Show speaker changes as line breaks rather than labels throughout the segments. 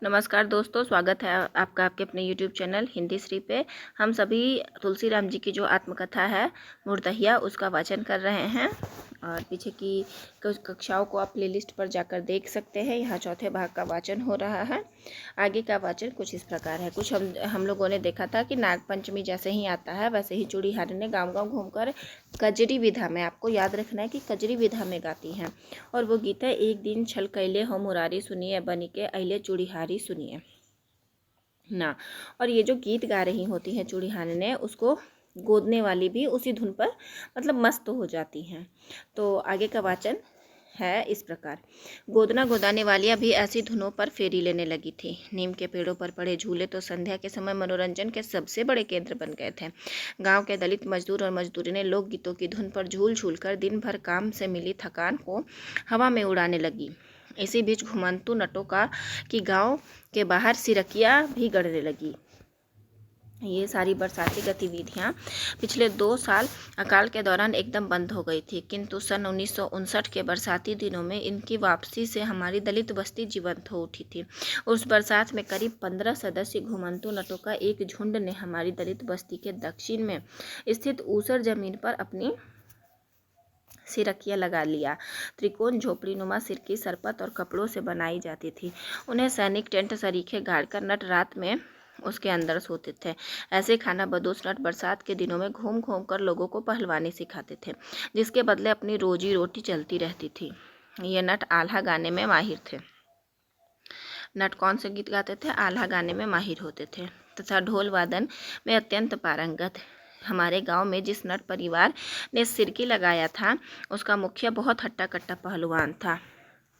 नमस्कार दोस्तों, स्वागत है आपका आपके अपने YouTube चैनल हिंदी श्री पे। हम सभी तुलसी राम जी की जो आत्मकथा है मुर्दहिया उसका वाचन कर रहे हैं और पीछे की कुछ कक्षाओं को आप प्लेलिस्ट पर जाकर देख सकते हैं। यहाँ चौथे भाग का वाचन हो रहा है। आगे का वाचन कुछ इस प्रकार है। कुछ हम लोगों ने देखा था कि नागपंचमी जैसे ही आता है वैसे ही चूड़ीहार ने गाँव गाँव घूमकर कजरी विधा में, आपको याद रखना है कि कजरी विधा में गाती हैं। और वो गीत है, एक दिन छल कैले हो मुरारी सुनिए, बनी के अले चूड़ीहारी सुनिए ना। और ये जो गीत गा रही होती हैं चूड़ीहार ने, उसको गोदने वाली भी उसी धुन पर मतलब मस्त हो जाती हैं। तो आगे का वाचन है इस प्रकार। गोदना गोदाने वालियाँ भी ऐसी धुनों पर फेरी लेने लगी थी। नीम के पेड़ों पर पड़े झूले तो संध्या के समय मनोरंजन के सबसे बड़े केंद्र बन गए थे। गांव के दलित मजदूर और मजदूरी ने लोकगीतों की धुन पर झूल झूल कर दिन भर काम से मिली थकान को हवा में उड़ाने लगी। इसी बीच घुमंतु नटों का कि गांव के बाहर सिरकिया भी गड़ने लगी। ये सारी बरसाती गतिविधियाँ पिछले 2 साल अकाल के दौरान एकदम बंद हो गई थी, किंतु सन 1959 के बरसाती दिनों में इनकी वापसी से हमारी दलित बस्ती जीवंत हो उठी थी। उस बरसात में करीब 15 सदस्य घुमंतु नटों का एक झुंड ने हमारी दलित बस्ती के दक्षिण में स्थित ऊसर जमीन पर अपनी सिरकिया लगा लिया। त्रिकोण झोपड़ीनुमा सिरकी सरपत और कपड़ों से बनाई जाती थी। उन्हें सैनिक टेंट सरीखे गाड़कर नट रात में उसके अंदर सोते थे। ऐसे खाना बदोश नट बरसात के दिनों में घूम घूम कर लोगों को पहलवानी सिखाते थे, जिसके बदले अपनी रोजी रोटी चलती रहती थी। ये नट आल्हा गाने में माहिर थे। नट कौन से गीत गाते थे? आल्हा गाने में माहिर होते थे तथा ढोल वादन में अत्यंत पारंगत। हमारे गांव में जिस नट परिवार ने सिरकी लगाया था उसका मुखिया बहुत हट्टा कट्टा पहलवान था,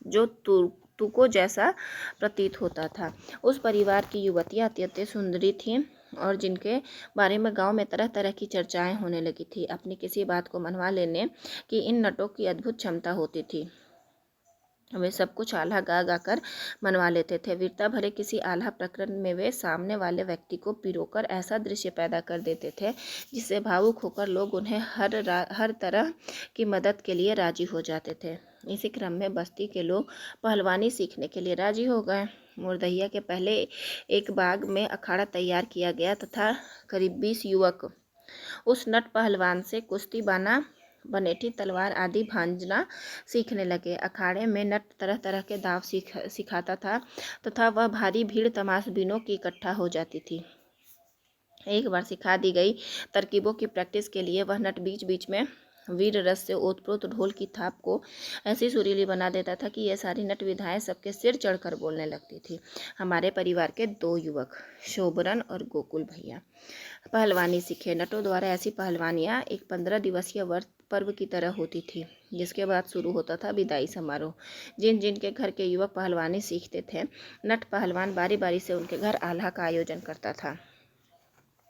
जो तुको जैसा प्रतीत होता था। उस परिवार की युवतियाँ अत्यंत सुंदरी थीं और जिनके बारे में गांव में तरह तरह की चर्चाएं होने लगी थी। अपनी किसी बात को मनवा लेने की इन नटों की अद्भुत क्षमता होती थी। वे सब कुछ आल्हा गा गा कर मनवा लेते थे। वीरता भरे किसी आल्हा प्रकरण में वे सामने वाले व्यक्ति को पिरोकर ऐसा दृश्य पैदा कर देते थे जिससे भावुक होकर लोग उन्हें हर तरह की मदद के लिए राजी हो जाते थे। इसी क्रम में बस्ती के लोग पहलवानी सीखने के लिए राजी हो गए। मुर्दहिया के पहले एक बाग में अखाड़ा तैयार किया गया तथा करीब 20 युवक उस नट पहलवान से कुश्ती बाना, बनेठी, तलवार आदि भांजना सीखने लगे। अखाड़े में नट तरह तरह के दाव सिखाता था तथा वह भारी भीड़ तमाशबीनों की इकट्ठा हो जाती थी। एक बार सिखा दी गई तरकीबों की प्रैक्टिस के लिए वह नट बीच बीच में वीर रस से ओतप्रोत ढोल की थाप को ऐसी सुरीली बना देता था कि यह सारी नट विधाएं सबके सिर चढ़कर बोलने लगती थी। हमारे परिवार के 2 युवक शोभरन और गोकुल भैया पहलवानी सीखे। नटों द्वारा ऐसी पहलवानियाँ एक 15 दिवसीय व्रत पर्व की तरह होती थी, जिसके बाद शुरू होता था विदाई समारोह। जिन जिन के घर के युवक पहलवानी सीखते थे, नट पहलवान बारी बारी से उनके घर आल्हा का आयोजन करता था।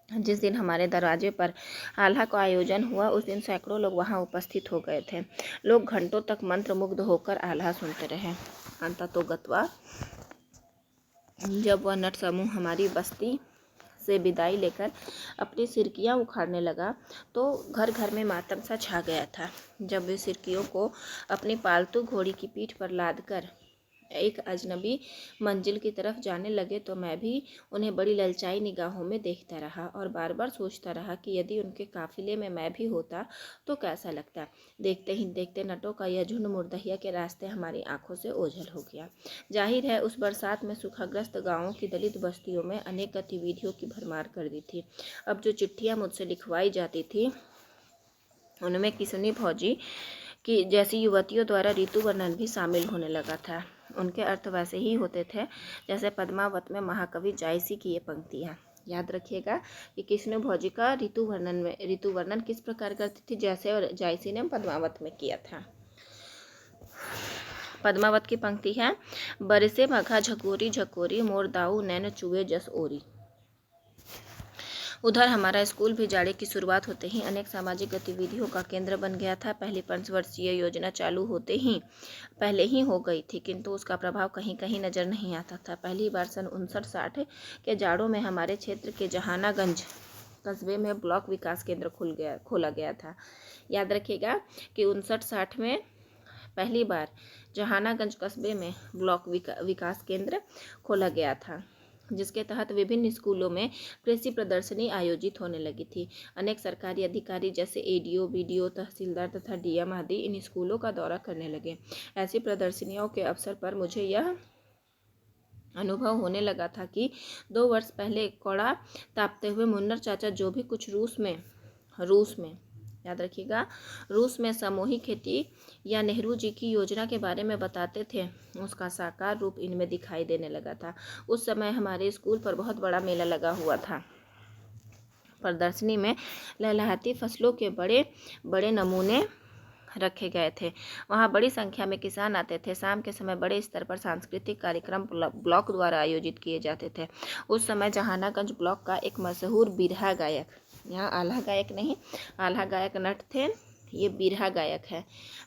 जिस दिन हमारे दरवाजे पर आल्हा का आयोजन हुआ उस दिन सैकड़ों लोग वहां उपस्थित हो गए थे। लोग घंटों तक मंत्रमुग्ध होकर आल्हा सुनते रहे। अंततोगत्वा जब वह नट समूह हमारी बस्ती से विदाई लेकर अपनी सिरकियां उखाड़ने लगा तो घर घर में मातम सा छा गया था। जब वे सिरकियों को अपनी पालतू घोड़ी की पीठ पर लादकर एक अजनबी मंजिल की तरफ जाने लगे तो मैं भी उन्हें बड़ी ललचाई निगाहों में देखता रहा और बार बार सोचता रहा कि यदि उनके काफिले में मैं भी होता तो कैसा लगता। देखते ही देखते नटों का यह झुंड मुर्दहिया के रास्ते हमारी आंखों से ओझल हो गया। जाहिर है उस बरसात में सूखाग्रस्त गांवों की दलित बस्तियों में अनेक गतिविधियों की भरमार कर दी थी। अब जो चिट्ठियाँ मुझसे लिखवाई जाती थी उनमें किसनी भौजी कि जैसी युवतियों द्वारा ऋतु वर्णन भी शामिल होने लगा था। उनके अर्थ वैसे ही होते थे जैसे पद्मावत में महाकवि जायसी की ये पंक्तियाँ। याद रखिएगा कि किसने भौजी का ऋतु वर्णन किस प्रकार करती थी, जैसे और जायसी ने पद्मावत में किया था। पद्मावत की पंक्ति है, बरसे मघा झकोरी झकोरी मोर दाऊ नैन चुए जस ओरी। उधर हमारा स्कूल भी जाड़े की शुरुआत होते ही अनेक सामाजिक गतिविधियों का केंद्र बन गया था। पहली पंचवर्षीय योजना चालू होते ही पहले ही हो गई थी, किंतु उसका प्रभाव कहीं कहीं नजर नहीं आता था। पहली बार सन 59-60 के जाड़ों में हमारे क्षेत्र के जहानागंज कस्बे में ब्लॉक विकास केंद्र खोला गया था। याद रखिएगा कि 59-60 में पहली बार जहानागंज कस्बे में ब्लॉक विकास केंद्र खोला गया था, जिसके तहत विभिन्न स्कूलों में कृषि प्रदर्शनी आयोजित होने लगी थी। अनेक सरकारी अधिकारी जैसे एडीओ, बीडीओ, तहसीलदार तथा डीएम आदि इन स्कूलों का दौरा करने लगे। ऐसी प्रदर्शनियों के अवसर पर मुझे यह अनुभव होने लगा था कि 2 वर्ष पहले कौड़ा तापते हुए मुन्नर चाचा जो भी कुछ रूस में याद रखिएगा, रूस में सामूहिक खेती या नेहरू जी की योजना के बारे में बताते थे, उसका साकार रूप इनमें दिखाई देने लगा था। उस समय हमारे स्कूल पर बहुत बड़ा मेला लगा हुआ था। प्रदर्शनी में लहलहाती फसलों के बड़े बड़े नमूने रखे गए थे। वहाँ बड़ी संख्या में किसान आते थे। शाम के समय बड़े स्तर पर सांस्कृतिक कार्यक्रम ब्लॉक द्वारा आयोजित किए जाते थे। उस समय जहानागंज ब्लॉक का एक मशहूर बिरहा गायक, यहाँ आल्हा गायक नहीं, आल्हा गायक नट थे, ये बिरहा गायक है।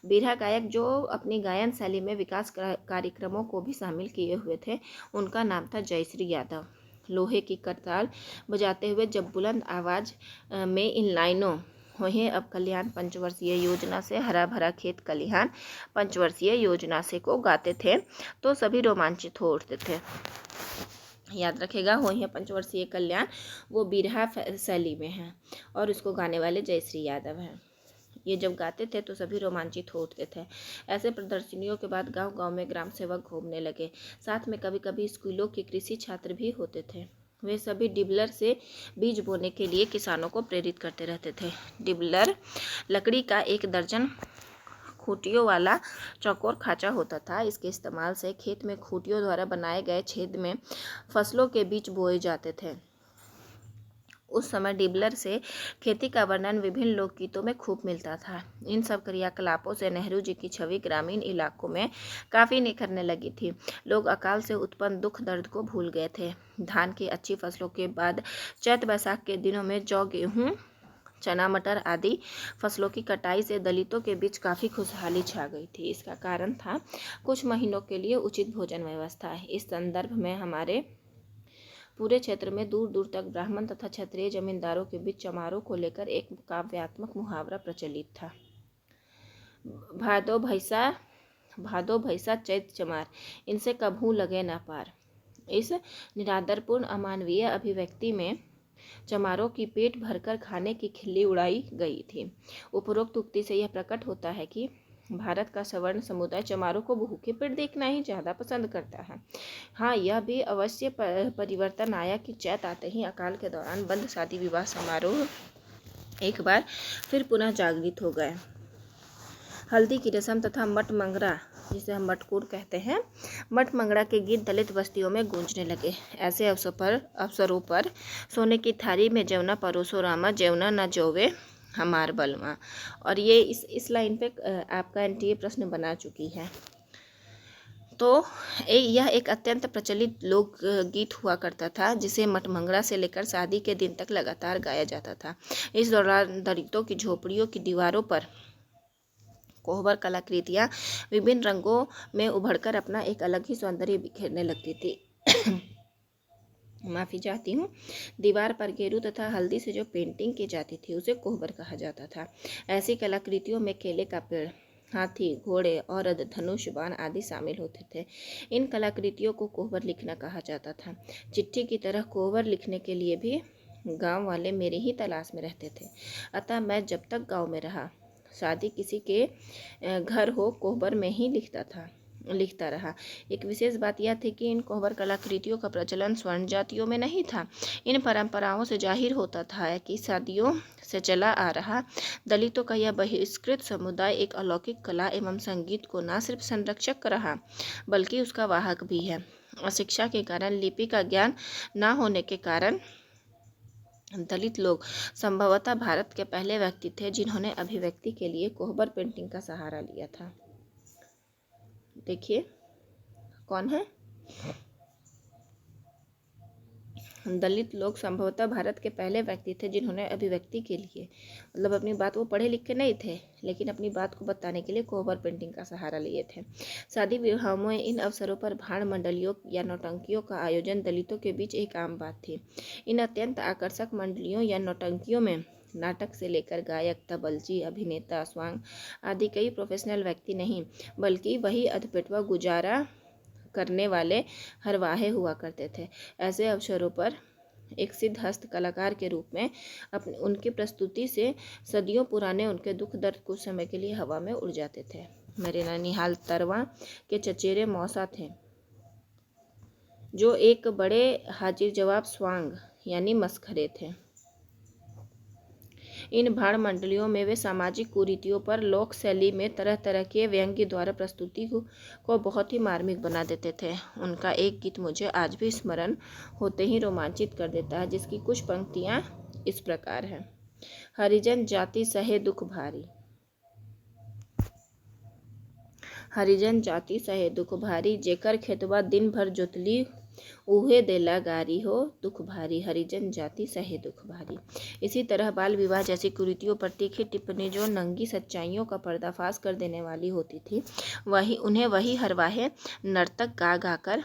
बिरहा गायक जो अपनी गायन शैली में विकास कार्यक्रमों को भी शामिल किए हुए थे, उनका नाम था जयश्री यादव। लोहे की करताल बजाते हुए जब बुलंद आवाज़ में इन लाइनों होए अब कल्याण पंचवर्षीय योजना से हरा भरा खेत खलिहान पंचवर्षीय योजना से को गाते थे तो सभी रोमांचित हो उठते थे। याद रखेगा, होए पंचवर्षीय कल्याण वो बिरहा शैली में है और उसको गाने वाले जयश्री यादव हैं। ये जब गाते थे तो सभी रोमांचित हो उठते थे। ऐसे प्रदर्शनियों के बाद गांव-गांव में ग्राम सेवक घूमने लगे। साथ में कभी-कभी स्कूलों के कृषि छात्र भी होते थे। वे सभी डिबलर से बीज बोने के लिए किसानों को प्रेरित करते रहते थे। डिबलर लकड़ी का 1 दर्जन खूंटियों वाला चौकोर खांचा होता था। इसके इस्तेमाल से खेत में खूंटियों द्वारा बनाए गए छेद में फसलों के बीज बोए जाते थे। उस समय डिबलर से खेती का वर्णन विभिन्न लोकगीतों में खूब मिलता था। इन सब क्रियाकलापों से नेहरू जी की छवि ग्रामीण इलाकों में काफ़ी निखरने लगी थी। लोग अकाल से उत्पन्न दुख दर्द को भूल गए थे। धान की अच्छी फसलों के बाद चैत बैसाख के दिनों में जौ, गेहूँ, चना मटर आदि फसलों की कटाई से दलितों के बीच काफ़ी खुशहाली छा गई थी। इसका कारण था कुछ महीनों के लिए उचित भोजन व्यवस्था। इस संदर्भ में हमारे पूरे क्षेत्र में दूर दूर तक ब्राह्मण तथा क्षत्रिय जमींदारों के बीच चमारों को लेकर एक काव्यात्मक मुहावरा प्रचलित था। भादो भैसा चैत चमार, इनसे कभू लगे ना पार। इस निरादरपूर्ण अमानवीय अभिव्यक्ति में चमारों की पेट भरकर खाने की खिल्ली उड़ाई गई थी। उपरोक्त उक्ति से यह प्रकट होता है कि भारत का सवर्ण समुदाय चमारों को भूखे पेट देखना ही ज़्यादा पसंद करता है। हाँ, यह भी अवश्य परिवर्तन आया कि चैत आते ही अकाल के दौरान बंद शादी विवाह समारोह एक बार फिर पुनः जागृत हो गए। हल्दी की रस्म तथा मट मंगरा, जिसे हम मटकूर कहते हैं, मट मंगरा के गीत दलित बस्तियों में गूंजने लगे। ऐसे अवसरों पर सोने की थाली में जवना परोसो रामा, जवना न जोवे हमार बलवा। और ये इस लाइन पे आपका एनटीए प्रश्न बना चुकी है। तो यह एक अत्यंत प्रचलित लोक गीत हुआ करता था, जिसे मटमंगरा से लेकर शादी के दिन तक लगातार गाया जाता था। इस दौरान दलितों की झोपड़ियों की दीवारों पर कोहबर कलाकृतियाँ विभिन्न रंगों में उभरकर अपना एक अलग ही सौंदर्य बिखेरने लगती थी। माफ़ी चाहती हूँ। दीवार पर गेरू तथा हल्दी से जो पेंटिंग की जाती थी उसे कोहबर कहा जाता था। ऐसी कलाकृतियों में केले का पेड़, हाथी, घोड़े, औरत, धनुष, बाण आदि शामिल होते थे। इन कलाकृतियों को कोहबर लिखना कहा जाता था। चिट्ठी की तरह कोहबर लिखने के लिए भी गांव वाले मेरे ही तलाश में रहते थे। अतः मैं जब तक गांव में रहा, शादी किसी के घर हो, कोहबर में ही लिखता रहा। एक विशेष बात यह थी कि इन कोहबर कलाकृतियों का प्रचलन स्वर्ण जातियों में नहीं था। इन परंपराओं से जाहिर होता था कि सदियों से चला आ रहा दलितों का यह बहिष्कृत समुदाय एक अलौकिक कला एवं संगीत को न सिर्फ संरक्षक रहा, बल्कि उसका वाहक भी है। अशिक्षा के कारण, लिपि का ज्ञान न होने के कारण दलित लोग संभवतः भारत के पहले व्यक्ति थे जिन्होंने अभिव्यक्ति के लिए कोहबर पेंटिंग का सहारा लिया था। देखिए कौन है? दलित लोग संभवतः भारत के पहले व्यक्ति थे जिन्होंने अभिव्यक्ति के लिए, मतलब अपनी बात, वो पढ़े लिखे नहीं थे लेकिन अपनी बात को बताने के लिए कोहबर पेंटिंग का सहारा लिए थे। शादी विवाहों में इन अवसरों पर भाड़ मंडलियों या नौटंकियों का आयोजन दलितों के बीच एक आम बात थी। इन अत्यंत आकर्षक मंडलियों या नौटंकियों में नाटक से लेकर गायक, तबलची, अभिनेता, स्वांग आदि कई प्रोफेशनल व्यक्ति नहीं, बल्कि वही अधपेटवा गुजारा करने वाले हरवाहे हुआ करते थे। ऐसे अवसरों पर एक सिद्ध हस्त कलाकार के रूप में उनकी प्रस्तुति से सदियों पुराने उनके दुख दर्द कुछ समय के लिए हवा में उड़ जाते थे। मेरे ननिहाल तरवा के चचेरे मौसा थे, जो एक बड़े हाजिर जवाब स्वांग यानी मस्खरे थे। इन भाड़ मंडलियों में वे सामाजिक कुरीतियों पर लोक शैली में तरह तरह के व्यंग्य द्वारा प्रस्तुति को बहुत ही मार्मिक बना देते थे। उनका एक गीत मुझे आज भी स्मरण होते ही रोमांचित कर देता है, जिसकी कुछ पंक्तियां इस प्रकार हैं। हरिजन जाति सहे दुख भारी, हरिजन जाति सहे दुख भारी, जेकर खेतवा दिन भर जोतली उहे देला गारी हो दुख भारी, हरिजन जाति सहे दुख भारी। इसी तरह बाल विवाह जैसी कुरीतियों पर तीखी टिप्पणी जो नंगी सच्चाइयों का पर्दाफाश कर देने वाली होती थी, उन्हें वही हरवाहे नर्तक गा गाकर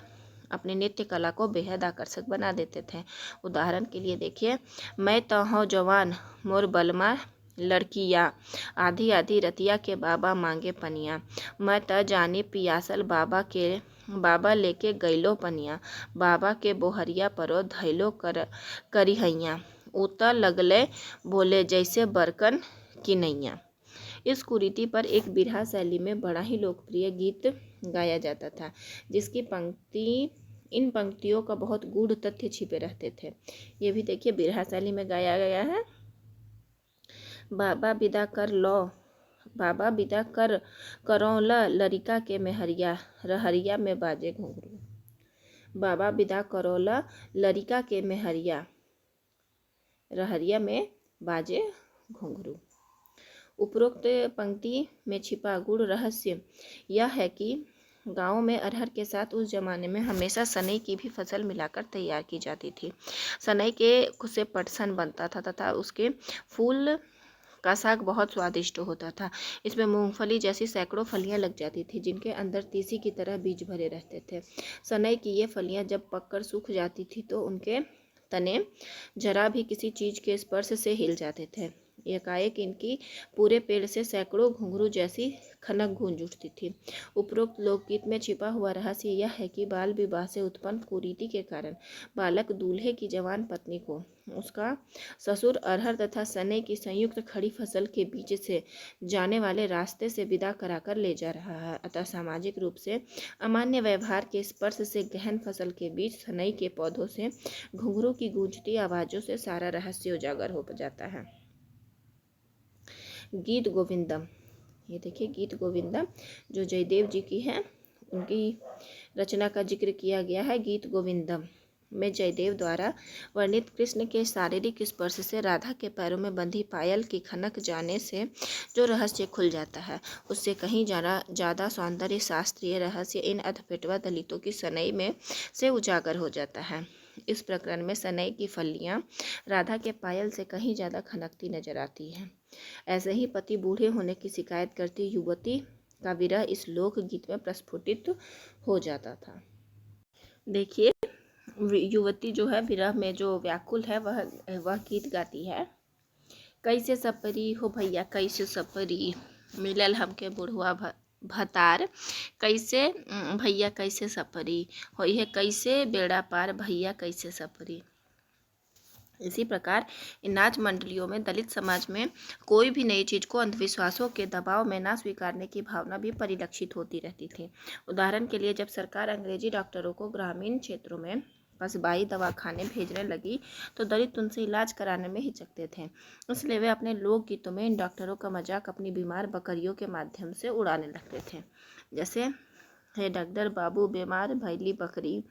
अपनी नृत्य कला को बेहद आकर्षक बना देते थे। उदाहरण के लिए देखिए, मैं तो हूँ जवान मोर बलमा लड़किया, आधी आधी रतिया के बाबा मांगे पनिया, मैं त जानी पियासल बाबा लेके गईलो पनिया, बाबा के बोहरिया परो धैलो करी हैया, उत लगले बोले जैसे बरकन की नैया। इस कुरीति पर एक बिरहा शैली में बड़ा ही लोकप्रिय गीत गाया जाता था, जिसकी इन पंक्तियों का बहुत गूढ़ तथ्य छिपे रहते थे। ये भी देखिए बिरहा शैली में गाया गया है। बाबा विदा कर लो, बाबा विदा करौला लरिका के मेहरिया, रहरिया में बाजे घुंघरू, बाबा विदा करौला लरिका के मेहरिया, रहरिया में बाजे घुंघरू। उपरोक्त पंक्ति में छिपा गूढ़ रहस्य यह है कि गाँव में अरहर के साथ उस जमाने में हमेशा सनई की भी फसल मिलाकर तैयार की जाती थी। सनई के से पटसन बनता था तथा उसके फूल का साग बहुत स्वादिष्ट होता था। इसमें मूंगफली जैसी सैकड़ों फलियां लग जाती थी, जिनके अंदर तीसी की तरह बीज भरे रहते थे। सनई की ये फलियां जब पककर सूख जाती थी तो उनके तने जरा भी किसी चीज के स्पर्श से हिल जाते थे। एकाएक इनकी पूरे पेड़ से सैकड़ों घुंघरू जैसी खनक गूंज उठती थी। उपरोक्त लोकगीत में छिपा हुआ रहस्य यह है कि बाल विवाह से उत्पन्न कुरीति के कारण बालक दूल्हे की जवान पत्नी को उसका ससुर अरहर तथा सने की संयुक्त खड़ी फसल के बीच से जाने वाले रास्ते से विदा कराकर ले जा रहा है। अतः सामाजिक रूप से अमान्य व्यवहार के स्पर्श से गहन फसल के बीच सनई के पौधों से घुंघरू की गूंजती आवाजों से सारा रहस्य उजागर हो जाता है। गीत गोविंदम, ये देखिए गीत गोविंदम जो जयदेव जी की है, उनकी रचना का जिक्र किया गया है। गीत गोविंदम में जयदेव द्वारा वर्णित कृष्ण के शारीरिक स्पर्श से राधा के पैरों में बंधी पायल की खनक जाने से जो रहस्य खुल जाता है, उससे कहीं ज़्यादा सौंदर्य शास्त्रीय रहस्य इन अधपेटवा दलितों की सनई में से उजागर हो जाता है। इस प्रकरण में सनई की फलियां राधा के पायल से कहीं ज़्यादा खनकती नजर आती हैं। ऐसे ही पति बूढ़े होने की शिकायत करती युवती का विरह इस लोकगीत में प्रस्फुटित हो जाता था। देखिए युवती जो है विरह में जो व्याकुल है वह गीत गाती है। कैसे सपरी हो भैया कैसे सपरी, मिलल हमके बुढ़वा भतार, कैसे भैया कैसे सपरी, हो यह कैसे बेड़ा पार भैया कैसे सपरी। इसी प्रकार इन नाच मंडलियों में दलित समाज में कोई भी नई चीज़ को अंधविश्वासों के दबाव में ना स्वीकारने की भावना भी परिलक्षित होती रहती थी। उदाहरण के लिए जब सरकार अंग्रेजी डॉक्टरों को ग्रामीण क्षेत्रों में कस्बाई दवाखाने भेजने लगी तो दलित उनसे इलाज कराने में हिचकते थे, इसलिए वे अपने लोकगीतों में इन डॉक्टरों का मजाक अपनी बीमार बकरियों के माध्यम से उड़ाने लगते थे। जैसे हे डॉक्टर बाबू बीमार भैली बकरी,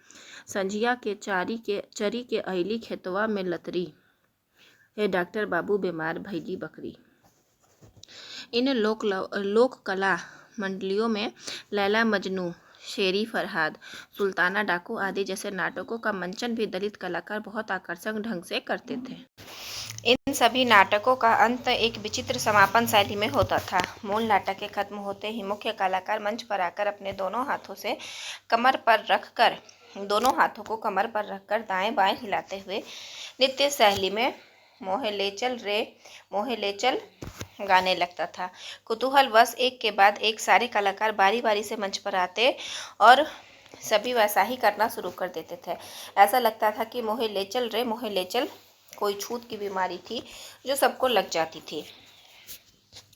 संझिया के चरी के अइली खेतवा में लतरी, हे डॉक्टर बाबू बीमार भैली बकरी। इन लोक कला मंडलियों में लैला मजनू, शेरी फरहाद, सुल्ताना डाकू आदि जैसे नाटकों का मंचन भी दलित कलाकार बहुत आकर्षक ढंग से करते थे। इन सभी नाटकों का अंत एक विचित्र समापन शैली में होता था। मूल नाटक के खत्म होते ही मुख्य कलाकार मंच पर आकर अपने दोनों हाथों को कमर पर रखकर दाएं बाएं हिलाते हुए नृत्य शैली में मोहे ले चल रे मोहे ले चल गाने लगता था। कुतूहलवश एक के बाद एक सारे कलाकार बारी बारी से मंच पर आते और सभी वैसा ही करना शुरू कर देते थे। ऐसा लगता था कि मोहे ले चल रे मोहे ले चल कोई छूत की बीमारी थी जो सबको लग जाती थी।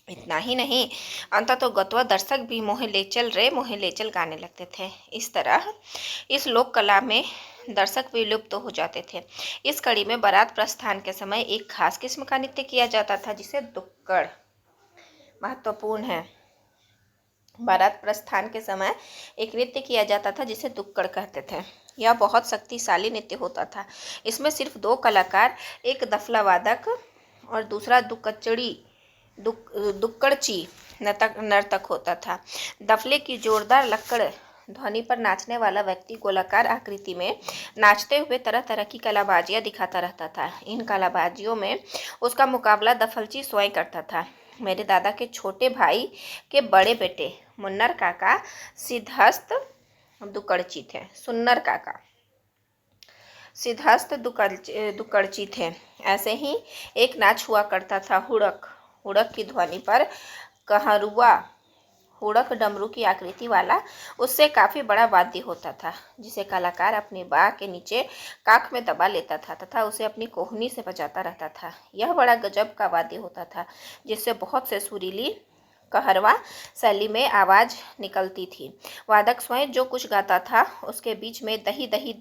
इतना ही नहीं, अंततः गत्वा दर्शक भी मोहे ले चल रे मोहे ले चल गाने लगते थे। इस तरह इस लोक कला में दर्शक विलुप्त हो जाते थे। इस कड़ी में बारात प्रस्थान के समय एक खास किस्म का नृत्य किया जाता था जिसे दुक्कड़ महत्वपूर्ण है। बारात प्रस्थान के समय एक नृत्य किया जाता था जिसे दुक्कड़ कहते थे। यह बहुत शक्तिशाली नृत्य होता था। इसमें सिर्फ 2 कलाकार, एक दफला वादक और दूसरा दुक्कड़ची नर्तक होता था। दफले की जोरदार लक्कड़ ध्वनि पर नाचने वाला व्यक्ति गोलाकार आकृति में नाचते हुए तरह तरह की कलाबाजियां दिखाता रहता था। इन कलाबाजियों में उसका मुकाबला दफलची स्वयं करता था। मेरे दादा के छोटे भाई के बड़े बेटे मुन्नर काका सिद्धहस्त दुक्कड़ची थे। दुक्कड़ची थे। ऐसे ही एक नाच हुआ करता था हुड़क। हुड़क की ध्वनि पर कहरुआ, हुड़क डमरू की आकृति वाला, उससे काफ़ी बड़ा वाद्य होता था जिसे कलाकार अपनी बाह के नीचे काख में दबा लेता था तथा उसे अपनी कोहनी से बजाता रहता था। यह बड़ा गजब का वाद्य होता था जिससे बहुत से सुरीली कहरवा शैली में आवाज़ निकलती थी। वादक स्वयं जो कुछ गाता था उसके बीच में दही दही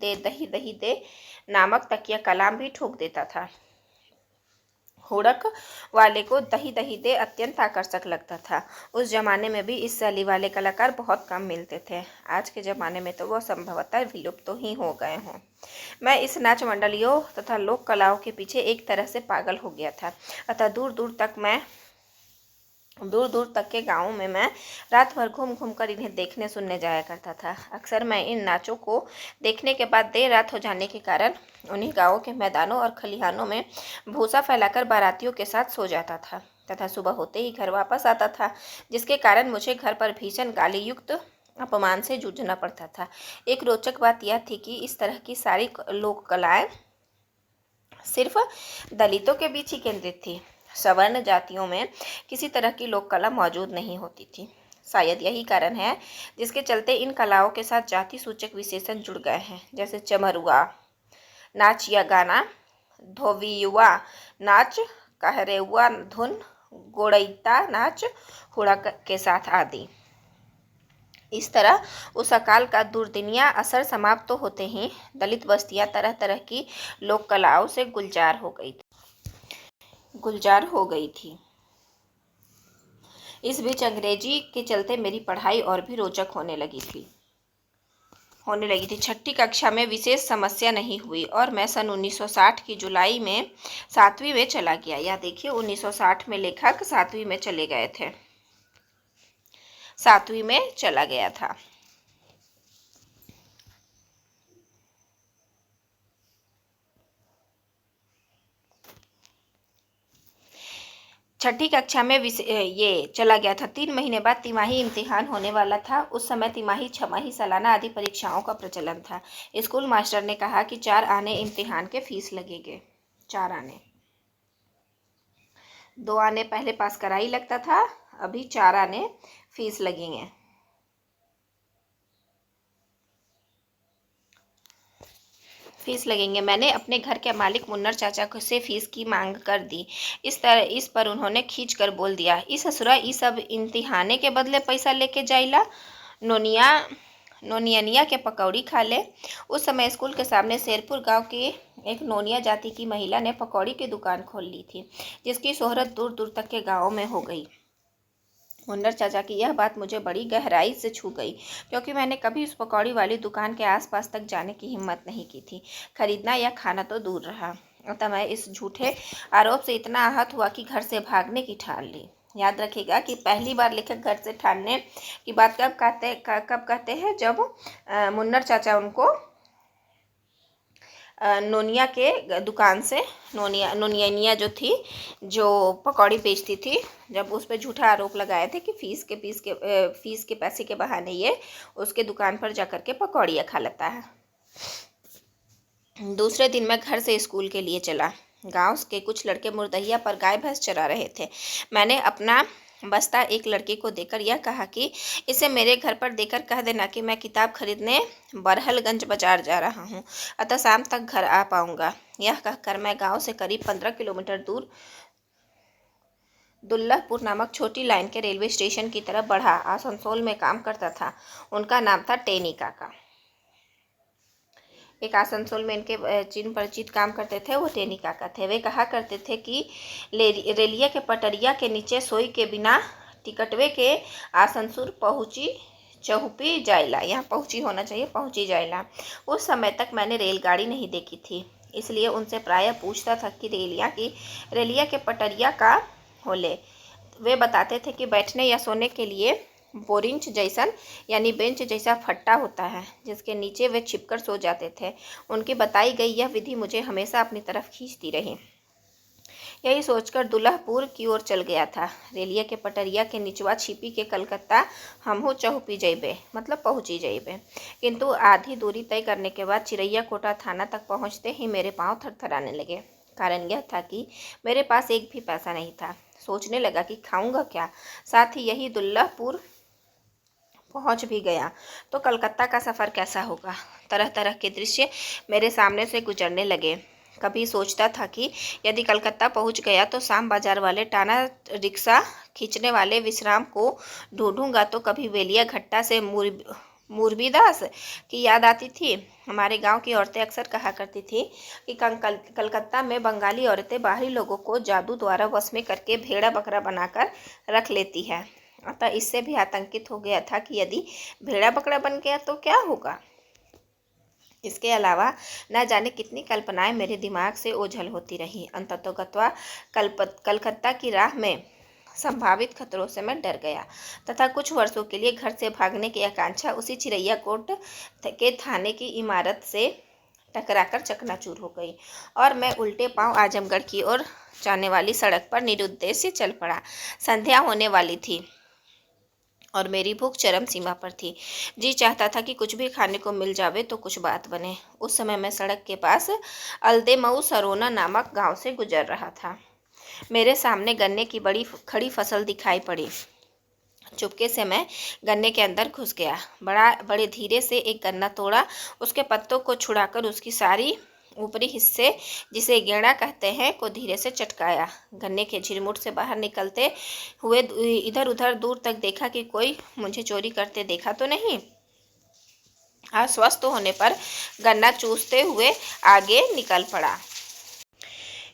दे नामक तकिया कलाम भी ठोक देता था। हुड़क वाले को दही दे अत्यंत आकर्षक लगता था। उस जमाने में भी इस शैली वाले कलाकार बहुत कम मिलते थे। आज के ज़माने में तो वह संभवतः विलुप्त ही हो गए हों। मैं इस नाच मंडलियों तथा लोक कलाओं के पीछे एक तरह से पागल हो गया था। अतः दूर दूर तक के गाँवों में मैं रात भर घूम घूम कर इन्हें देखने सुनने जाया करता था। अक्सर मैं इन नाचों को देखने के बाद देर रात हो जाने के कारण उन्हीं गाँवों के मैदानों और खलिहानों में भूसा फैलाकर बारातियों के साथ सो जाता था तथा सुबह होते ही घर वापस आता था, जिसके कारण मुझे घर पर भीषण गाली युक्त अपमान से जूझना पड़ता था। एक रोचक बात यह थी कि इस तरह की सारी लोक कलाएँ सिर्फ दलितों के बीच ही केंद्रित थी। सवर्ण जातियों में किसी तरह की लोक कला मौजूद नहीं होती थी। शायद यही कारण है जिसके चलते इन कलाओं के साथ जाति सूचक विशेषण जुड़ गए हैं, जैसे चमरुआ नाच या गाना, धोबियुआ नाच, कहरेउआ धुन, गोड़ैता नाच हुड़क के साथ आदि। इस तरह उस अकाल का दुर्दिनिया असर समाप्त तो होते ही दलित बस्तियां तरह तरह की लोक कलाओं से गुलजार हो गई थी। इस बीच अंग्रेजी के चलते मेरी पढ़ाई और भी रोचक होने लगी थी। 6ठी कक्षा में विशेष समस्या नहीं हुई और मैं सन 1960 की जुलाई में 7वीं में चला गया। या देखिए 1960 में लेखक 7वीं में चले गए थे, 7वीं में चला गया था। छठी कक्षा में ये चला गया था। 3 महीने बाद तिमाही इम्तिहान होने वाला था। उस समय तिमाही, छमाही, सालाना आदि परीक्षाओं का प्रचलन था। स्कूल मास्टर ने कहा कि 4 आने इम्तिहान के फीस लगेंगे। 4 आने, 2 आने पहले पास करा ही लगता था, अभी 4 आने फीस लगेंगे। मैंने अपने घर के मालिक मुन्नर चाचा से फीस की मांग कर दी। इस पर उन्होंने खींच कर बोल दिया, इस ससुरा ई सब इम्तिहाने के बदले पैसा लेके जाइला, नोनियनिया के पकौड़ी खा ले। उस समय स्कूल के सामने शेरपुर गांव की एक नोनिया जाति की महिला ने पकौड़ी की दुकान खोल ली थी, जिसकी शोहरत दूर दूर तक के गाँवों में हो गई। मुन्नर चाचा की यह बात मुझे बड़ी गहराई से छू गई, क्योंकि मैंने कभी उस पकौड़ी वाली दुकान के आसपास तक जाने की हिम्मत नहीं की थी। खरीदना या खाना तो दूर रहा। अतः मैं इस झूठे आरोप से इतना आहत हुआ कि घर से भागने की ठान ली। याद रखिएगा कि पहली बार लेखक घर से ठानने की बात कब कहते हैं, जब मुन्नर चाचा उनको नोनिया के दुकान से, नोनियनिया जो थी, जो पकौड़ी बेचती थी, जब उस पर झूठा आरोप लगाए थे कि फीस के पैसे के बहाने ये उसके दुकान पर जाकर के पकौड़ियाँ खा लेता है। दूसरे दिन मैं घर से स्कूल के लिए चला। गांव के कुछ लड़के मुर्दैया पर गाय भैंस चरा रहे थे। मैंने अपना बस्ता एक लड़के को देकर यह कहा कि इसे मेरे घर पर देकर कह देना कि मैं किताब खरीदने बरहलगंज बाजार जा रहा हूँ, अतः शाम तक घर आ पाऊंगा। यह कहकर मैं गांव से करीब 15 किलोमीटर दूर दुल्लभपुर नामक छोटी लाइन के रेलवे स्टेशन की तरफ बढ़ा। आसनसोल में काम करता था। उनका नाम था टेनी काका। एक आसनसोल में इनके जिन परिचित काम करते थे वो टेनी काका थे। वे कहा करते थे कि रेलिया के पटरिया के नीचे सोई के बिना टिकटवे के आसनसोल पहुँची चहुपी जायला। यहाँ पहुँची होना चाहिए, पहुँची जायला। उस समय तक मैंने रेलगाड़ी नहीं देखी थी, इसलिए उनसे प्रायः पूछता था कि रेलिया के पटरिया का होले। वे बताते थे कि बैठने या सोने के लिए बोरिंच जैसन यानी बेंच जैसा फट्टा होता है, जिसके नीचे वे छिपकर सो जाते थे। उनकी बताई गई यह विधि मुझे हमेशा अपनी तरफ खींचती रही। यही सोचकर दुल्लभपुर की ओर चल गया था। रेलिया के पटरिया के निचवा छिपी के कलकत्ता हमहू चहुपी जइबे, मतलब पहुँची जइबे। किंतु आधी दूरी तय करने के बाद चिरैया कोटा थाना तक पहुँचते ही मेरे पाँव थरथराने लगे। कारण यह था कि मेरे पास एक भी पैसा नहीं था। सोचने लगा कि खाऊंगा क्या। साथ ही यही दुल्लभपुर पहुंच भी गया तो कलकत्ता का सफ़र कैसा होगा। तरह तरह के दृश्य मेरे सामने से गुजरने लगे। कभी सोचता था कि यदि कलकत्ता पहुंच गया तो शाम बाजार वाले टाना रिक्शा खींचने वाले विश्राम को ढूंढूंगा, तो कभी वेलिया घट्टा से मुरबीदास की याद आती थी। हमारे गांव की औरतें अक्सर कहा करती थी कि कलकत्ता में बंगाली औरतें बाहरी लोगों को जादू द्वारा वश में करके भेड़ा बकरा बनाकर रख लेती है। अतः इससे भी आतंकित हो गया था कि यदि भेड़ा बकरा बन गया तो क्या होगा। इसके अलावा न जाने कितनी कल्पनाएं मेरे दिमाग से ओझल होती रही। अंततोगत्वा कलकत्ता की राह में संभावित खतरों से मैं डर गया तथा कुछ वर्षों के लिए घर से भागने की आकांक्षा उसी चिरैया कोट के थाने की इमारत से टकराकर चकनाचूर हो गई और मैं उल्टे पांव आजमगढ़ की ओर जाने वाली सड़क पर निरुद्देश्य चल पड़ा। संध्या होने वाली थी और मेरी भूख चरम सीमा पर थी। जी चाहता था कि कुछ भी खाने को मिल जावे तो कुछ बात बने। उस समय मैं सड़क के पास अलदेमऊ सरोना नामक गांव से गुजर रहा था। मेरे सामने गन्ने की बड़ी खड़ी फसल दिखाई पड़ी। चुपके से मैं गन्ने के अंदर घुस गया। बड़े धीरे से एक गन्ना तोड़ा, उसके पत्तों को छुड़ाकर उसकी सारी ऊपरी हिस्से, जिसे गेड़ा कहते हैं, को धीरे से चटकाया। गन्ने के झिरमुट से बाहर निकलते हुए इधर उधर दूर तक देखा कि कोई मुझे चोरी करते देखा तो नहीं। आश्वस्त होने पर गन्ना चूसते हुए आगे निकल पड़ा।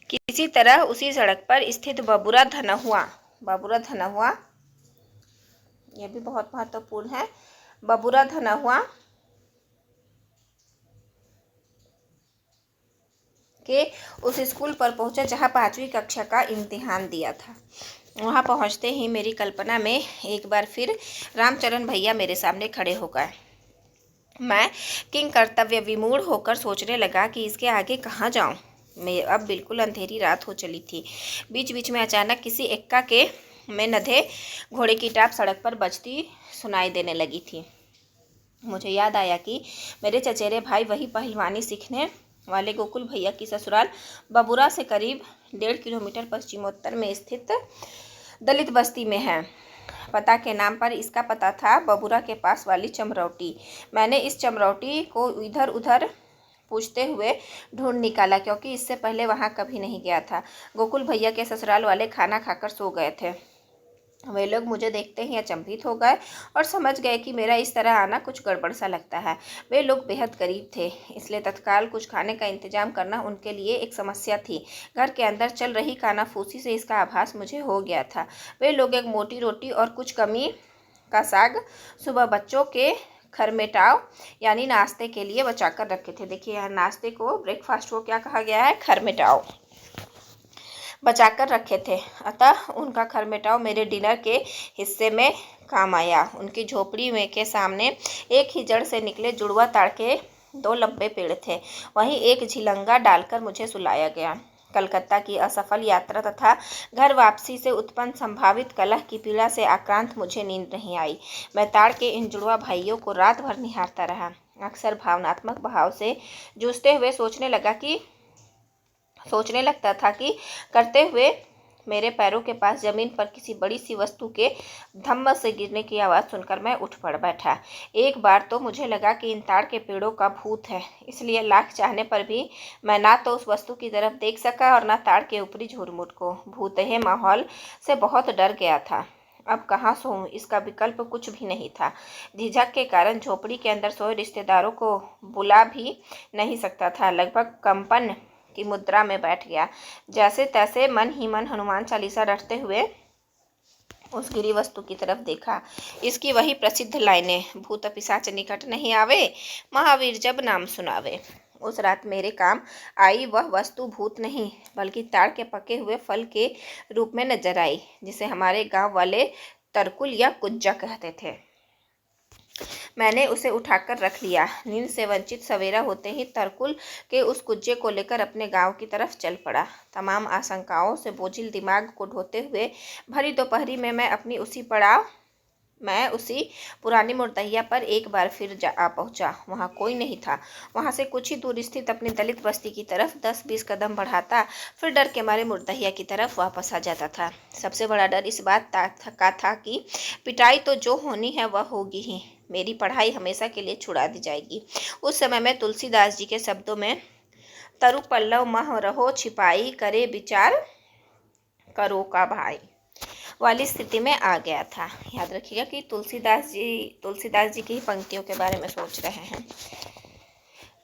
किसी तरह उसी सड़क पर स्थित बबूरा धनहुआ, यह भी बहुत महत्वपूर्ण है, बबूरा धनहुआ के उस स्कूल पर पहुंचा जहां 5वीं कक्षा का इम्तिहान दिया था। वहां पहुंचते ही मेरी कल्पना में एक बार फिर रामचरण भैया मेरे सामने खड़े हो गए। मैं किंग कर्तव्य विमूढ़ होकर सोचने लगा कि इसके आगे कहाँ जाऊं। मैं अब बिल्कुल अंधेरी रात हो चली थी। बीच बीच में अचानक किसी एक्का के में नधे घोड़े की टाप सड़क पर बजती सुनाई देने लगी थी। मुझे याद आया कि मेरे चचेरे भाई वही पहलवानी सीखने वाले गोकुल भैया की ससुराल बबूरा से करीब 1.5 किलोमीटर पश्चिमोत्तर में स्थित दलित बस्ती में है। पता के नाम पर इसका पता था बबूरा के पास वाली चमरौटी। मैंने इस चमरौटी को इधर उधर पूछते हुए ढूंढ निकाला, क्योंकि इससे पहले वहां कभी नहीं गया था। गोकुल भैया के ससुराल वाले खाना खाकर सो गए थे। वे लोग मुझे देखते ही अचंभित हो गए और समझ गए कि मेरा इस तरह आना कुछ गड़बड़ सा लगता है। वे लोग बेहद गरीब थे, इसलिए तत्काल कुछ खाने का इंतजाम करना उनके लिए एक समस्या थी। घर के अंदर चल रही कानाफूसी से इसका आभास मुझे हो गया था। वे लोग एक मोटी रोटी और कुछ कमी का साग सुबह बच्चों के खरमेटाव यानी नाश्ते के लिए बचाकर रखे थे। देखिए यहाँ नाश्ते को, ब्रेकफास्ट को क्या कहा गया है, खरमेटाव, बचाकर रखे थे। अतः उनका खरमेटाव मेरे डिनर के हिस्से में काम आया। उनकी झोपड़ी में के सामने एक ही जड़ से निकले जुड़वा ताड़ के 2 लंबे पेड़ थे। वहीं एक झिलंगा डालकर मुझे सुलाया गया। कलकत्ता की असफल यात्रा तथा घर वापसी से उत्पन्न संभावित कलह की पीड़ा से आक्रांत मुझे नींद नहीं आई। मैं ताड़ के इन जुड़वा भाइयों को रात भर निहारता रहा। अक्सर भावनात्मक भाव से जूझते हुए सोचने लगा कि सोचने लगता था कि करते हुए मेरे पैरों के पास जमीन पर किसी बड़ी सी वस्तु के धम्म से गिरने की आवाज़ सुनकर मैं उठ पड़ बैठा। एक बार तो मुझे लगा कि इन ताड़ के पेड़ों का भूत है, इसलिए लाख चाहने पर भी मैं ना तो उस वस्तु की तरफ देख सका और ना ताड़ के ऊपरी झुरमुट को। भूतहे माहौल से बहुत डर गया था। अब कहाँ सोऊं, इसका विकल्प कुछ भी नहीं था। झिझक के कारण झोपड़ी के अंदर सोए रिश्तेदारों को बुला भी नहीं सकता था। लगभग कंपन की मुद्रा में बैठ गया। जैसे तैसे मन ही मन हनुमान चालीसा रटते हुए उस गिरी वस्तु की तरफ देखा। इसकी वही प्रसिद्ध लाइनें, भूत पिशाच निकट नहीं आवे, महावीर जब नाम सुनावे। उस रात मेरे काम आई वह वस्तु भूत नहीं बल्कि ताड़ के पके हुए फल के रूप में नजर आई, जिसे हमारे गांव वाले तरकुल या कुज्जा कहते थे। मैंने उसे उठाकर रख लिया। नींद से वंचित सवेरा होते ही तरकुल के उस कुज्जे को लेकर अपने गांव की तरफ चल पड़ा। तमाम आशंकाओं से बोझिल दिमाग को ढोते हुए भरी दोपहरी में मैं उसी पुरानी मुर्दहिया पर एक बार फिर आ पहुंचा। वहां कोई नहीं था। वहां से कुछ ही दूर स्थित अपनी दलित बस्ती की तरफ 10-20 कदम बढ़ाता, फिर डर के मारे मुर्दहिया की तरफ वापस आ जाता था। सबसे बड़ा डर इस बात का था कि पिटाई तो जो होनी है वह होगी ही, मेरी पढ़ाई हमेशा के लिए छुड़ा दी जाएगी। उस समय मैं तुलसीदास जी के शब्दों में तरु पल्लव मह रहो छिपाई, करे विचार करो का भाई वाली स्थिति में आ गया था। याद रखिएगा कि तुलसीदास जी की पंक्तियों के बारे में सोच रहे हैं।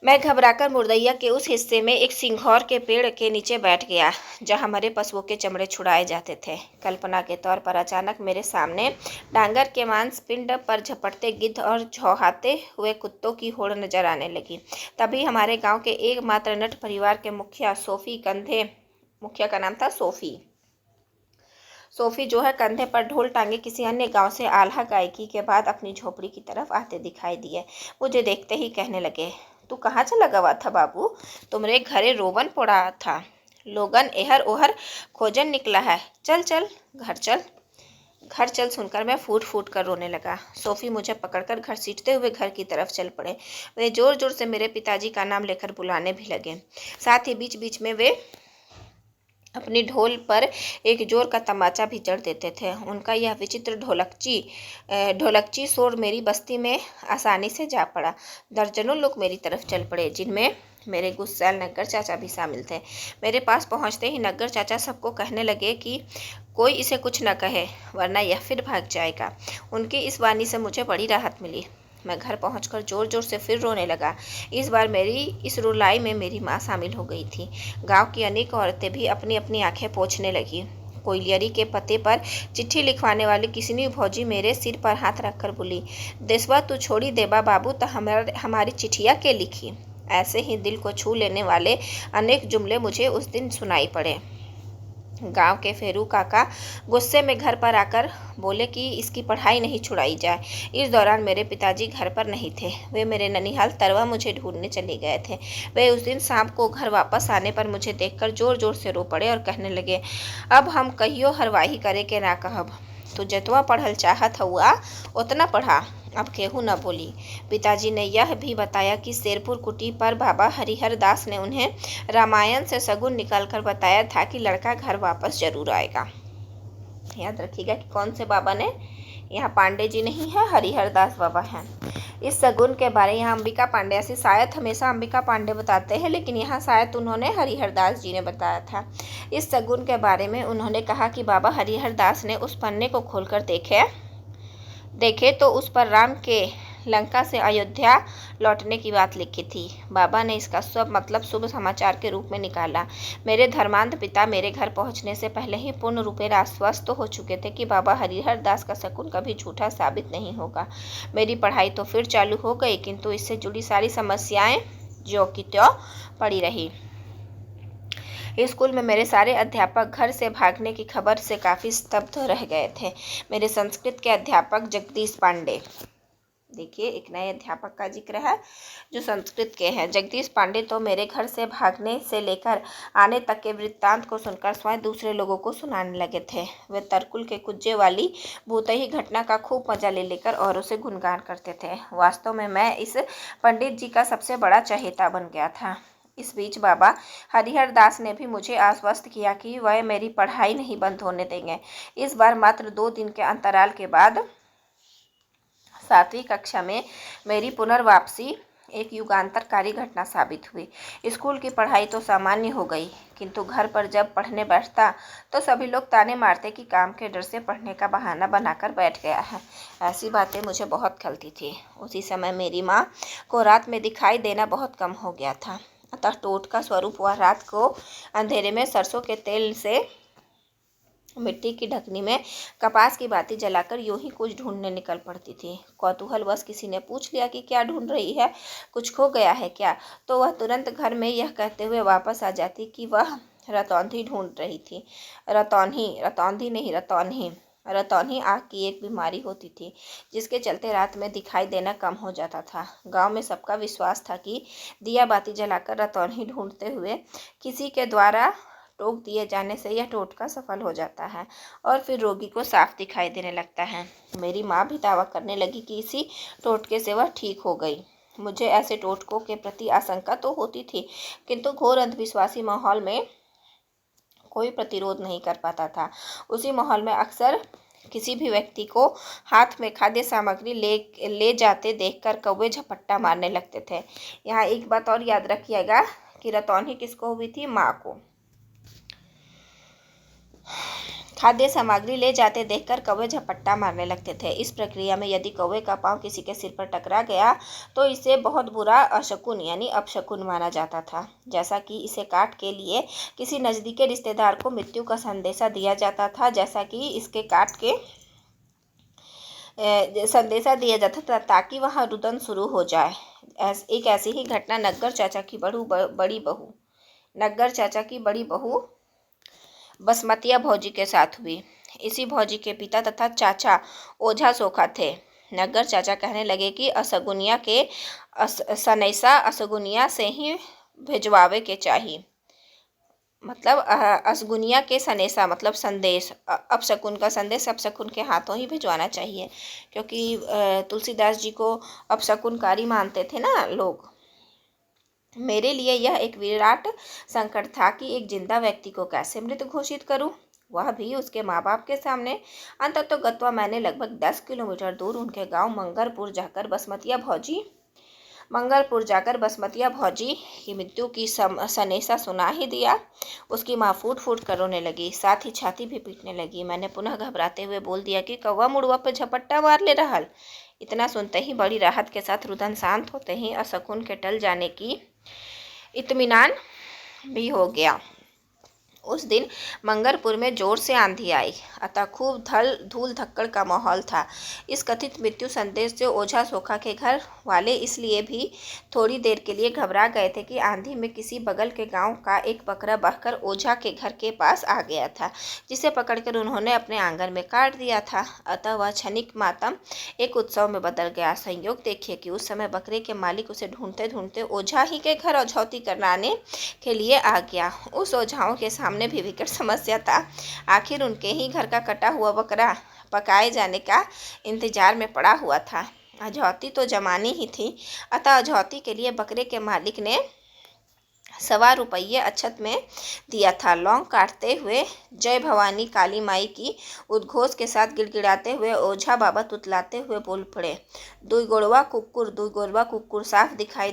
मैं घबराकर मुर्दैया के उस हिस्से में एक सिंघौर के पेड़ के नीचे बैठ गया जहां मरे पशुओं के चमड़े छुड़ाए जाते थे। कल्पना के तौर पर अचानक मेरे सामने डांगर के मांस पिंड पर झपटते गिद्ध और झौहाते हुए कुत्तों की होड़ नजर आने लगी। तभी हमारे गांव के एकमात्र नट परिवार के मुखिया का नाम था सोफी जो है कंधे पर ढोल टांगे किसी अन्य गांव से आल्हा गायकी के बाद अपनी झोपड़ी की तरफ आते दिखाई दिए। मुझे देखते ही कहने लगे, तू कहाँ चला गवा था बाबू? तुमरे घरे रोवन पड़ा था, लोगन एहर ओहर खोजन निकला है, चल चल घर चल सुनकर मैं फूट फूट कर रोने लगा। सोफी मुझे पकड़कर घसीटते हुए घर की तरफ चल पड़े। वे जोर जोर से मेरे पिताजी का नाम लेकर बुलाने भी लगे। साथ ही बीच बीच में वे अपनी ढोल पर एक जोर का तमाचा भी जड़ देते थे। उनका यह विचित्र ढोलकची शोर मेरी बस्ती में आसानी से जा पड़ा। दर्जनों लोग मेरी तरफ चल पड़े, जिनमें मेरे गुस्सैल नग्गर चाचा भी शामिल थे। मेरे पास पहुंचते ही नग्गर चाचा सबको कहने लगे कि कोई इसे कुछ न कहे, वरना यह फिर भाग जाएगा। उनकी इस वाणी से मुझे बड़ी राहत मिली। मैं घर पहुंचकर जोर जोर से फिर रोने लगा। इस बार मेरी इस रुलाई में मेरी माँ शामिल हो गई थी। गांव की अनेक औरतें भी अपनी अपनी आंखें पोंछने लगी। कोयलियरी के पते पर चिट्ठी लिखवाने वाली किसनी भौजी मेरे सिर पर हाथ रखकर बोली, देसवा तू छोड़ी देबा बाबू तो हमारी चिट्ठिया के लिखी। ऐसे ही दिल को छू लेने वाले अनेक जुमले मुझे उस दिन सुनाई पड़े। गांव के फेरू काका गुस्से में घर पर आकर बोले कि इसकी पढ़ाई नहीं छुड़ाई जाए। इस दौरान मेरे पिताजी घर पर नहीं थे। वे मेरे ननिहाल तरवा मुझे ढूंढने चले गए थे। वे उस दिन शाम को घर वापस आने पर मुझे देखकर जोर जोर से रो पड़े और कहने लगे, अब हम कहियो हरवाही करे के ना कहब। तो जतवा पढ़ल चाहत हुआ उतना पढ़ा। अब केहू न बोली। पिताजी ने यह भी बताया कि शेरपुर कुटी पर बाबा हरिहर दास ने उन्हें रामायण से शगुन निकालकर बताया था कि लड़का घर वापस जरूर आएगा। याद रखिएगा कि कौन से बाबा ने, यहाँ पांडे जी नहीं है, हरिहर दास बाबा हैं। इस शगुन के बारे यहाँ अंबिका पांडे, ऐसे शायद हमेशा अंबिका पांडे बताते हैं, लेकिन यहाँ शायद उन्होंने हरिहर दास जी ने बताया था। इस शगुन के बारे में उन्होंने कहा कि बाबा हरिहर दास ने उस पन्ने को खोलकर देखे तो उस पर राम के लंका से अयोध्या लौटने की बात लिखी थी। बाबा ने इसका सब मतलब शुभ समाचार के रूप में निकाला। मेरे धर्मांध पिता मेरे घर पहुंचने से पहले ही पूर्ण रूपेण आश्वस्त हो चुके थे कि बाबा हरिहर दास का शकुन कभी झूठा साबित नहीं होगा। मेरी पढ़ाई तो फिर चालू हो गई, किंतु इससे जुड़ी सारी समस्याएं ज्यों की त्यों पड़ी रही। स्कूल में मेरे सारे अध्यापक घर से भागने की खबर से काफ़ी स्तब्ध रह गए थे। मेरे संस्कृत के अध्यापक जगदीश पांडे, देखिए एक नए अध्यापक का जिक्र है जो संस्कृत के हैं। जगदीश पांडे तो मेरे घर से भागने से लेकर आने तक के वृत्तांत को सुनकर स्वयं दूसरे लोगों को सुनाने लगे थे। वे तरकुल के कुज्जे वाली भूतही घटना का खूब मजा ले लेकर औरों से गुणगान करते थे। वास्तव में मैं इस पंडित जी का सबसे बड़ा चहेता बन गया था। इस बीच बाबा हरिहर दास ने भी मुझे आश्वस्त किया कि वह मेरी पढ़ाई नहीं बंद होने देंगे। इस बार मात्र 2 दिन के अंतराल के बाद 7वीं कक्षा में मेरी पुनर्वापसी एक युगांतरकारी घटना साबित हुई। स्कूल की पढ़ाई तो सामान्य हो गई, किंतु घर पर जब पढ़ने बैठता तो सभी लोग ताने मारते कि काम के डर से पढ़ने का बहाना बनाकर बैठ गया है। ऐसी बातें मुझे बहुत खलती थी। उसी समय मेरी माँ को रात में दिखाई देना बहुत कम हो गया था, अतः टोट का स्वरूप वह रात को अंधेरे में सरसों के तेल से मिट्टी की ढकनी में कपास की बाती जलाकर यूं ही कुछ ढूंढने निकल पड़ती थी। कौतूहलवश किसी ने पूछ लिया कि क्या ढूंढ रही है, कुछ खो गया है क्या, तो वह तुरंत घर में यह कहते हुए वापस आ जाती कि वह रतौंधी ढूंढ रही थी। रतौंधी नहीं, रतौंधी। रतौंधी आँख की एक बीमारी होती थी जिसके चलते रात में दिखाई देना कम हो जाता था। गांव में सबका विश्वास था कि दिया बाती जलाकर रतौंधी ढूंढते हुए किसी के द्वारा टोक दिए जाने से यह टोटका सफल हो जाता है और फिर रोगी को साफ दिखाई देने लगता है। मेरी माँ भी दावा करने लगी कि इसी टोटके से वह ठीक हो गई। मुझे ऐसे टोटकों के प्रति आशंका तो होती थी, किंतु घोर अंधविश्वासी माहौल में कोई प्रतिरोध नहीं कर पाता था। उसी माहौल में अक्सर किसी भी व्यक्ति को हाथ में खाद्य सामग्री ले जाते देखकर कौवे झपट्टा मारने लगते थे। यहाँ एक बात और याद रखिएगा कि रतौंधी किसको हुई थी? माँ को। खाद्य सामग्री ले जाते देखकर कौवे झपट्टा मारने लगते थे। इस प्रक्रिया में यदि कौवे का पांव किसी के सिर पर टकरा गया तो इसे बहुत बुरा अशकुन यानी अपशकुन माना जाता था, जैसा कि इसे काट के लिए किसी नज़दीकी रिश्तेदार को मृत्यु का संदेशा दिया जाता था, जैसा कि इसके काट के संदेशा दिया जाता था ताकि वह रुदन शुरू हो जाए। एक ऐसी ही घटना नग्गर चाचा की बड़ी बहू बसमतिया भौजी के साथ हुई। इसी भौजी के पिता तथा चाचा ओझा सोखा थे। नग्गर चाचा कहने लगे कि सनैसा असगुनिया से ही भिजवावे के चाहिए। मतलब असगुनिया के सनेसा मतलब संदेश, अपशकुन का संदेश अपशकुन के हाथों ही भिजवाना चाहिए, क्योंकि तुलसीदास जी को अपशकुनकारी मानते थे ना लोग। मेरे लिए यह एक विराट संकट था कि एक जिंदा व्यक्ति को कैसे मृत घोषित करूं, वह भी उसके माँ बाप के सामने। अंततोगत्वा मैंने लगभग 10 किलोमीटर दूर उनके गांव मंगलपुर जाकर बसमतिया भौजी की मृत्यु की सनेसा सुना ही दिया। उसकी माँ फूट फूट कर रोने लगी, साथ ही छाती भी पीटने लगी। मैंने पुनः घबराते हुए बोल दिया कि कौवा मुड़वा पे झपट्टा मार ले रहल। इतना सुनते ही बड़ी राहत के साथ रुदन शांत होते ही असकुन के टल जाने की इत्मीनान भी हो गया। उस दिन मंगलपुर में जोर से आंधी आई, अतः खूब धूल धक्कड़ का माहौल था। इस कथित मृत्यु संदेश से ओझा सोखा के घर वाले इसलिए भी थोड़ी देर के लिए घबरा गए थे कि आंधी में किसी बगल के गांव का एक बकरा बहकर ओझा के घर के पास आ गया था, जिसे पकड़कर उन्होंने अपने आंगन में काट दिया था। अतः वह क्षणिक मातम एक उत्सव में बदल गया। संयोग देखिए कि उस समय बकरे के मालिक उसे ढूंढते ढूंढते ओझा ही के घर औझौती कराने के लिए आ गया। उस ओझाओं के सामने भी विकट समस्या था। आखिर उनके ही घर का कटा हुआ बकरा पकाए जाने का इंतजार में पड़ा हुआ था। औझौती तो जमानी ही थी, अतः औझौती के लिए बकरे के मालिक ने 1.25 रुपये अक्षत में दिया था। लौंग काटते हुए जय भवानी काली माई की उद्घोष के साथ गिड़गिड़ाते हुए ओझा बाबा तुतलाते हुए बोल पड़े, दुई गोड़वा कुक्कुर साफ दिखाई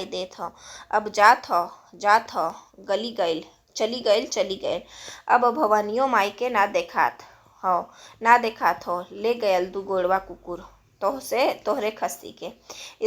देत हो, अब जात हो, गली गईल चली गईल, अब भवानियों माई के ना देखात हो, ले गयल दू गोड़वा कुक्कुर तोहरे खस्सी के।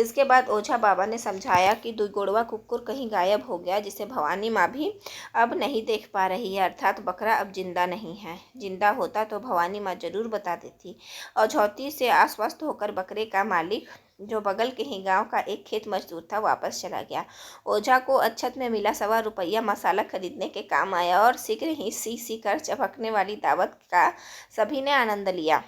इसके बाद ओझा बाबा ने समझाया कि दू गोड़वा कुक्कुर कहीं गायब हो गया, जिसे भवानी माँ भी अब नहीं देख पा रही है, अर्थात बकरा अब जिंदा नहीं है। जिंदा होता तो भवानी माँ जरूर बता देती। औझौती से आश्वस्त होकर बकरे का मालिक, जो बगल के ही गांव का एक खेत मजदूर था, वापस चला गया। ओझा को अक्षत में मिला 1.25 रुपया मसाला खरीदने के काम आया और शीघ्र ही सी कर चपकने वाली दावत का सभी ने आनंद लिया।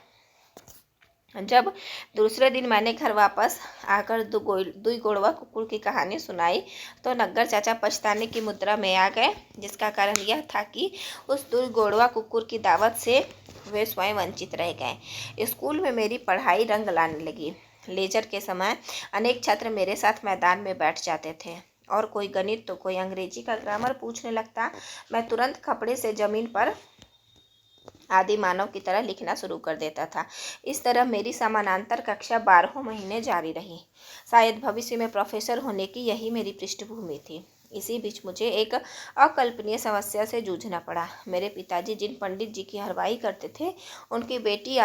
जब दूसरे दिन मैंने घर वापस आकर दुई गोड़वा कुक्कुर की कहानी सुनाई तो नग्गर चाचा पछताने की मुद्रा में आ गए, जिसका कारण यह था कि उस दुई गोड़वा कुक्कुर की दावत से वे स्वयं वंचित रह गए। स्कूल में मेरी पढ़ाई रंग लाने लगी। लेजर के समय अनेक छात्र मेरे साथ मैदान में बैठ जाते थे और कोई गणित तो कोई अंग्रेजी का ग्रामर पूछने लगता, मैं तुरंत खपड़े से ज़मीन पर आदि मानव की तरह लिखना शुरू कर देता था। इस तरह मेरी समानांतर कक्षा 12 महीने जारी रही। शायद भविष्य में प्रोफेसर होने की यही मेरी पृष्ठभूमि थी। इसी बीच मुझे एक अकल्पनीय समस्या से जूझना पड़ा। मेरे पिताजी जिन पंडित जी की हरवाही करते थे, उनकी बेटी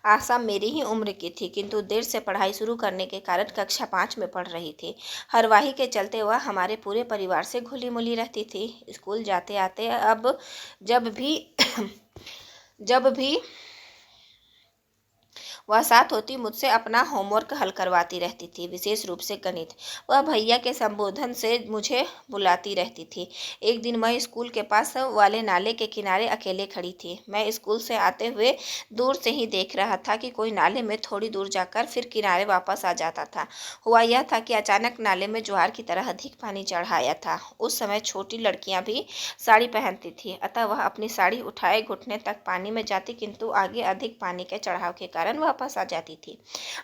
आशा मेरी ही उम्र की थी, किंतु देर से पढ़ाई शुरू करने के कारण कक्षा 5 में पढ़ रही थी। हरवाही के चलते वह हमारे पूरे परिवार से घुली मिली रहती थी। स्कूल जाते आते अब जब भी जब भी वह साथ होती मुझसे अपना होमवर्क हल करवाती रहती थी, विशेष रूप से गणित। वह भैया के संबोधन से मुझे बुलाती रहती थी। एक दिन मैं स्कूल के पास वाले नाले के किनारे अकेले खड़ी थी। मैं स्कूल से आते हुए दूर से ही देख रहा था कि कोई नाले में थोड़ी दूर जाकर फिर किनारे वापस आ जाता था। हुआ यह था कि अचानक नाले में ज्वार की तरह अधिक पानी चढ़ आया था। उस समय छोटी लड़कियां भी साड़ी पहनती थी, अतः वह अपनी साड़ी उठाए घुटने तक पानी में जाती, किंतु आगे अधिक पानी के चढ़ाव के कारण वापस आ जाती थी।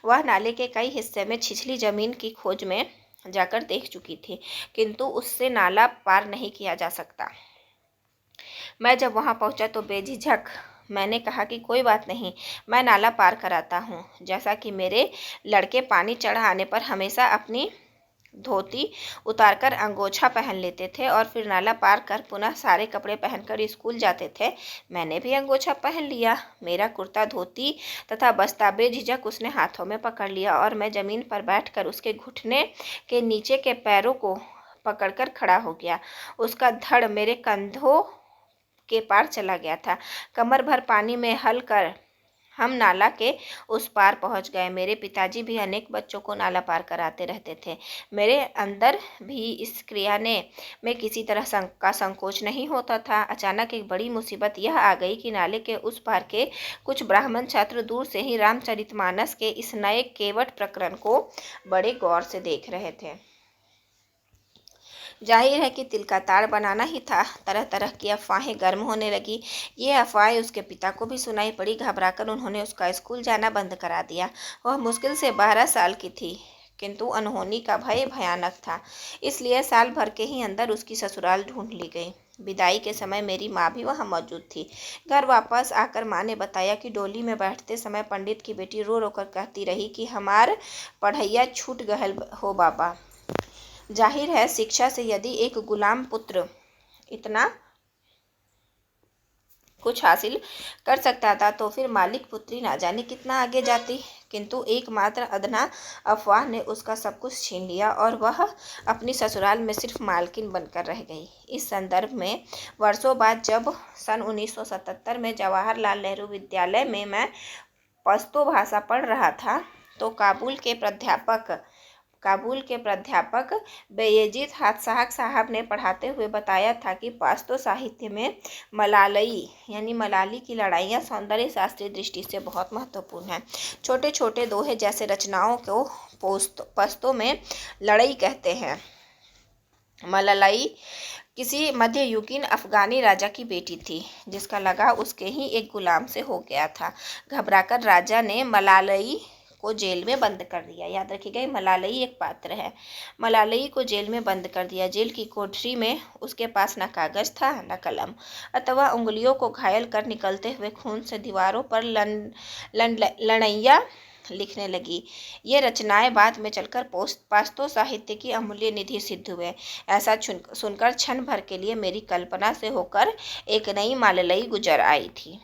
वह नाले के कई हिस्से में छिछली जमीन की खोज में जाकर देख चुकी थी, किंतु उससे नाला पार नहीं किया जा सकता। मैं जब वहां पहुंचा तो बेझिझक मैंने कहा कि कोई बात नहीं, मैं नाला पार कराता हूँ। जैसा कि मेरे लड़के पानी चढ़ आने पर हमेशा अपनी धोती उतारकर अंगोछा पहन लेते थे और फिर नाला पार कर पुनः सारे कपड़े पहनकर स्कूल जाते थे, मैंने भी अंगोछा पहन लिया। मेरा कुर्ता धोती तथा बस्ता बेझिझक उसने हाथों में पकड़ लिया और मैं ज़मीन पर बैठकर उसके घुटने के नीचे के पैरों को पकड़कर खड़ा हो गया। उसका धड़ मेरे कंधों के पार चला गया था। कमर भर पानी में हल कर हम नाला के उस पार पहुंच गए। मेरे पिताजी भी अनेक बच्चों को नाला पार कराते रहते थे। मेरे अंदर भी इस क्रिया में किसी तरह का संकोच नहीं होता था। अचानक एक बड़ी मुसीबत यह आ गई कि नाले के उस पार के कुछ ब्राह्मण छात्र दूर से ही रामचरितमानस के इस नए केवट प्रकरण को बड़े गौर से देख रहे थे। जाहिर है कि तिल का ताड़ बनाना ही था। तरह तरह की अफवाहें गर्म होने लगी। ये अफवाहें उसके पिता को भी सुनाई पड़ी। घबराकर उन्होंने उसका स्कूल जाना बंद करा दिया। वह मुश्किल से 12 साल की थी, किंतु अनहोनी का भय भयानक था, इसलिए साल भर के ही अंदर उसकी ससुराल ढूंढ ली गई। विदाई के समय मेरी माँ भी वहाँ मौजूद थी। घर वापस आकर माँ ने बताया कि डोली में बैठते समय पंडित की बेटी रो रो कर कहती रही कि हमार पढ़ैया छूट गहल हो बाबा। जाहिर है शिक्षा से यदि एक गुलाम पुत्र इतना कुछ हासिल कर सकता था, तो फिर मालिक पुत्री ना जाने कितना आगे जाती। किंतु एकमात्र अदना अफवाह ने उसका सब कुछ छीन लिया और वह अपनी ससुराल में सिर्फ मालकिन बनकर रह गई। इस संदर्भ में वर्षों बाद जब सन 1977 में जवाहरलाल नेहरू विद्यालय में मैं पश्तो भाषा पढ़ रहा था, तो काबुल के प्राध्यापक बेयजीत हाथसाहक साहब ने पढ़ाते हुए बताया था कि पश्तो साहित्य में मलालई यानी मलाली की लड़ाइयाँ सौंदर्य शास्त्रीय दृष्टि से बहुत महत्वपूर्ण हैं। छोटे छोटे दोहे जैसे रचनाओं को पश्तो में लड़ाई कहते हैं। मलालई किसी मध्ययुगीन अफगानी राजा की बेटी थी, जिसका लगाव उसके ही एक गुलाम से हो गया था। घबराकर राजा ने मलालई को जेल में बंद कर दिया। याद रखिएगा, मलालई एक पात्र है। मलालई को जेल में बंद कर दिया। जेल की कोठरी में उसके पास न कागज था न कलम, अथवा उंगलियों को घायल कर निकलते हुए खून से दीवारों पर लड़ैया लिखने लगी। ये रचनाएं बाद में चलकर पश्तो साहित्य की अमूल्य निधि सिद्ध हुए। ऐसा सुनकर क्षण भर के लिए मेरी कल्पना से होकर एक नई मलालई गुजर आई थी।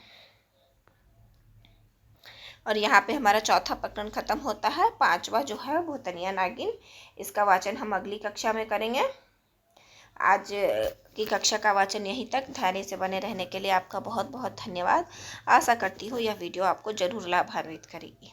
और यहाँ पे हमारा चौथा प्रकरण खत्म होता है। पांचवा जो है भूतनिया नागिन, इसका वाचन हम अगली कक्षा में करेंगे। आज की कक्षा का वाचन यहीं तक। धैर्य से बने रहने के लिए आपका बहुत बहुत धन्यवाद। आशा करती हूँ यह वीडियो आपको जरूर लाभान्वित करेगी।